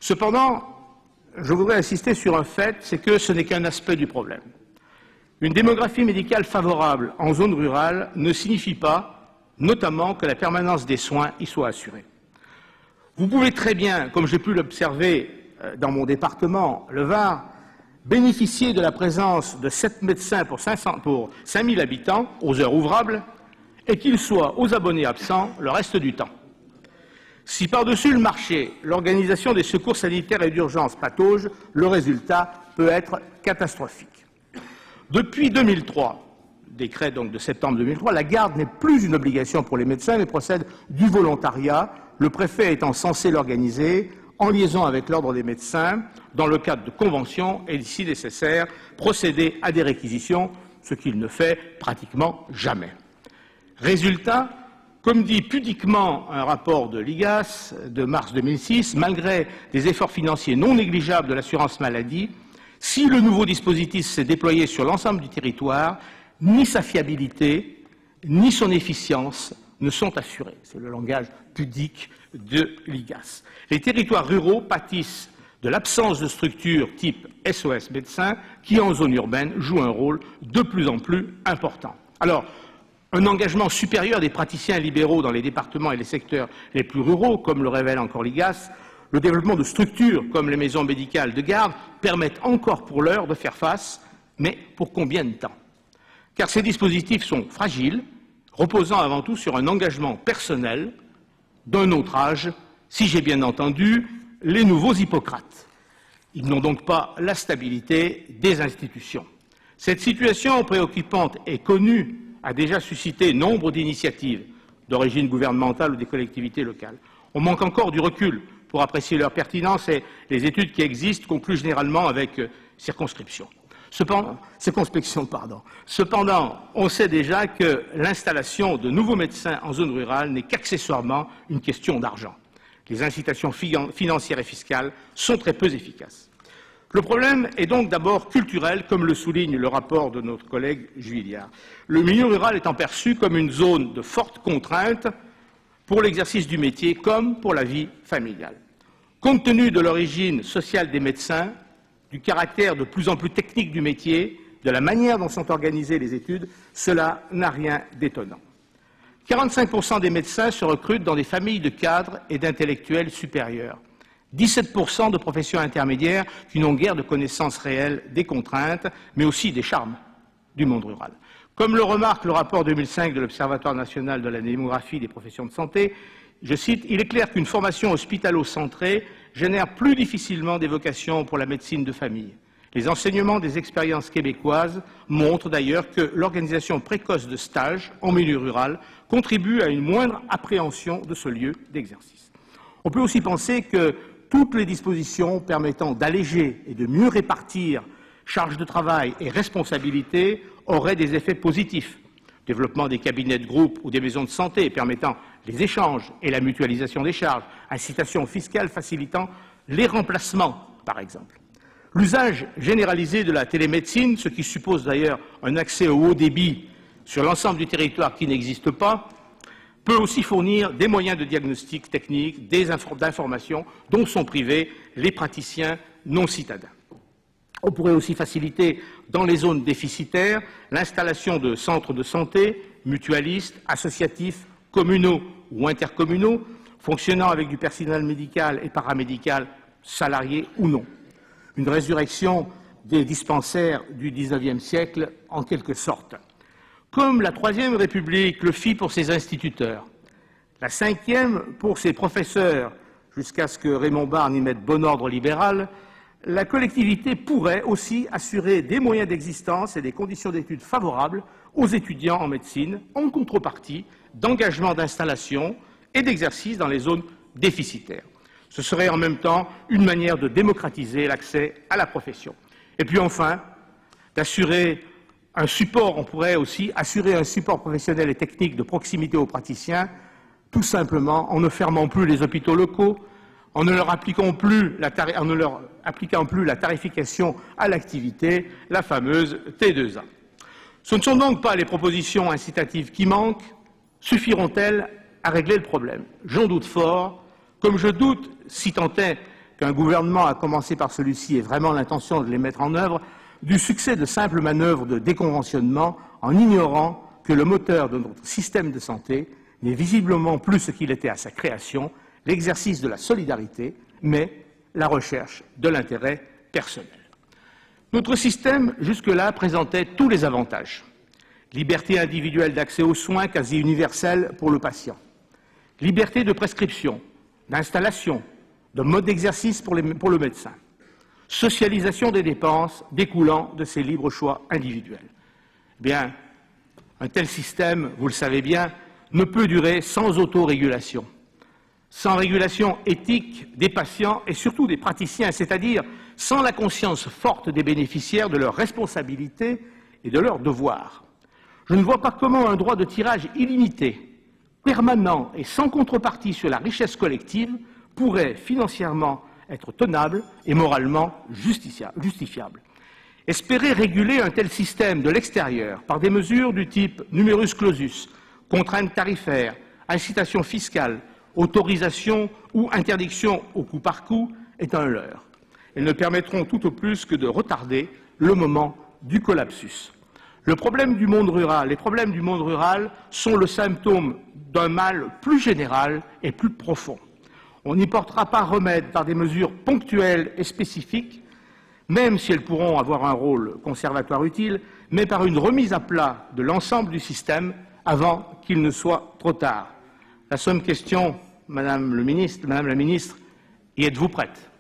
Cependant, je voudrais insister sur un fait, c'est que ce n'est qu'un aspect du problème. Une démographie médicale favorable en zone rurale ne signifie pas, notamment, que la permanence des soins y soit assurée. Vous pouvez très bien, comme j'ai pu l'observer dans mon département, le Var, bénéficier de la présence de 7 médecins pour 5000 habitants aux heures ouvrables et qu'ils soient aux abonnés absents le reste du temps. Si par-dessus le marché, l'organisation des secours sanitaires et d'urgence patauge, le résultat peut être catastrophique. Depuis 2003, décret donc de septembre 2003, la garde n'est plus une obligation pour les médecins, mais procède du volontariat, le préfet étant censé l'organiser en liaison avec l'ordre des médecins, dans le cadre de conventions et, si nécessaire, procéder à des réquisitions, ce qu'il ne fait pratiquement jamais. Résultat, comme dit pudiquement un rapport de l'IGAS de mars 2006, malgré des efforts financiers non négligeables de l'assurance maladie, si le nouveau dispositif s'est déployé sur l'ensemble du territoire, ni sa fiabilité, ni son efficience ne sont assurées. C'est le langage pudique de l'IGAS. Les territoires ruraux pâtissent de l'absence de structures type SOS médecins qui, en zone urbaine, jouent un rôle de plus en plus important. Alors, un engagement supérieur des praticiens libéraux dans les départements et les secteurs les plus ruraux, comme le révèle encore l'IGAS, le développement de structures comme les maisons médicales de garde permettent encore pour l'heure de faire face, mais pour combien de temps? Car ces dispositifs sont fragiles, reposant avant tout sur un engagement personnel d'un autre âge, si j'ai bien entendu les nouveaux Hippocrates. Ils n'ont donc pas la stabilité des institutions. Cette situation préoccupante et connue a déjà suscité nombre d'initiatives d'origine gouvernementale ou des collectivités locales. On manque encore du recul pour apprécier leur pertinence et les études qui existent concluent généralement avec circonspection. Cependant, on sait déjà que l'installation de nouveaux médecins en zone rurale n'est qu'accessoirement une question d'argent. Les incitations financières et fiscales sont très peu efficaces. Le problème est donc d'abord culturel, comme le souligne le rapport de notre collègue Juillard. Le milieu rural étant perçu comme une zone de forte contrainte pour l'exercice du métier comme pour la vie familiale. Compte tenu de l'origine sociale des médecins, du caractère de plus en plus technique du métier, de la manière dont sont organisées les études, cela n'a rien d'étonnant. 45% des médecins se recrutent dans des familles de cadres et d'intellectuels supérieurs. 17% de professions intermédiaires qui n'ont guère de connaissance réelle des contraintes, mais aussi des charmes du monde rural. Comme le remarque le rapport 2005 de l'Observatoire national de la démographie des professions de santé, je cite, « Il est clair qu'une formation hospitalo-centrée génère plus difficilement des vocations pour la médecine de famille. Les enseignements des expériences québécoises montrent d'ailleurs que l'organisation précoce de stages en milieu rural contribue à une moindre appréhension de ce lieu d'exercice. » On peut aussi penser que toutes les dispositions permettant d'alléger et de mieux répartir charges de travail et responsabilités auraient des effets positifs. Développement des cabinets de groupe ou des maisons de santé permettant les échanges et la mutualisation des charges, incitation fiscale facilitant les remplacements, par exemple. L'usage généralisé de la télémédecine, ce qui suppose d'ailleurs un accès au haut débit sur l'ensemble du territoire qui n'existe pas, peut aussi fournir des moyens de diagnostic technique, d'information dont sont privés les praticiens non citadins. On pourrait aussi faciliter, dans les zones déficitaires, l'installation de centres de santé, mutualistes, associatifs, communaux ou intercommunaux, fonctionnant avec du personnel médical et paramédical, salarié ou non. Une résurrection des dispensaires du XIXe siècle, en quelque sorte. Comme la Troisième République le fit pour ses instituteurs, la Cinquième pour ses professeurs, jusqu'à ce que Raymond Barre y mette bon ordre libéral, la collectivité pourrait aussi assurer des moyens d'existence et des conditions d'études favorables aux étudiants en médecine, en contrepartie d'engagement d'installation et d'exercice dans les zones déficitaires. Ce serait en même temps une manière de démocratiser l'accès à la profession. Et puis enfin, d'assurer un support, on pourrait aussi assurer un support professionnel et technique de proximité aux praticiens, tout simplement en ne fermant plus les hôpitaux locaux, en ne leur appliquant plus la tarification à l'activité, la fameuse T2A. Ce ne sont donc pas les propositions incitatives qui manquent. Suffiront-elles à régler le problème? J'en doute fort, comme je doute, si tant est qu'un gouvernement, à commencer par celui-ci, ait vraiment l'intention de les mettre en œuvre, du succès de simples manœuvres de déconventionnement en ignorant que le moteur de notre système de santé n'est visiblement plus ce qu'il était à sa création, l'exercice de la solidarité, mais la recherche de l'intérêt personnel. Notre système, jusque-là, présentait tous les avantages. Liberté individuelle d'accès aux soins quasi universelle pour le patient. Liberté de prescription, d'installation, de mode d'exercice pour le médecin. Socialisation des dépenses découlant de ces libres choix individuels. Bien, un tel système, vous le savez bien, ne peut durer sans autorégulation, sans régulation éthique des patients et surtout des praticiens, c'est-à-dire sans la conscience forte des bénéficiaires de leurs responsabilités et de leurs devoirs. Je ne vois pas comment un droit de tirage illimité, permanent et sans contrepartie sur la richesse collective pourrait financièrement être tenable et moralement justifiable. Espérer réguler un tel système de l'extérieur par des mesures du type numerus clausus, contraintes tarifaires, incitation fiscale, autorisation ou interdiction au coup par coup est un leurre. Elles ne permettront tout au plus que de retarder le moment du collapsus. Les problèmes du monde rural sont le symptôme d'un mal plus général et plus profond. On n'y portera pas remède par des mesures ponctuelles et spécifiques, même si elles pourront avoir un rôle conservatoire utile, mais par une remise à plat de l'ensemble du système avant qu'il ne soit trop tard. La seule question, Madame la Ministre, y êtes-vous prête ?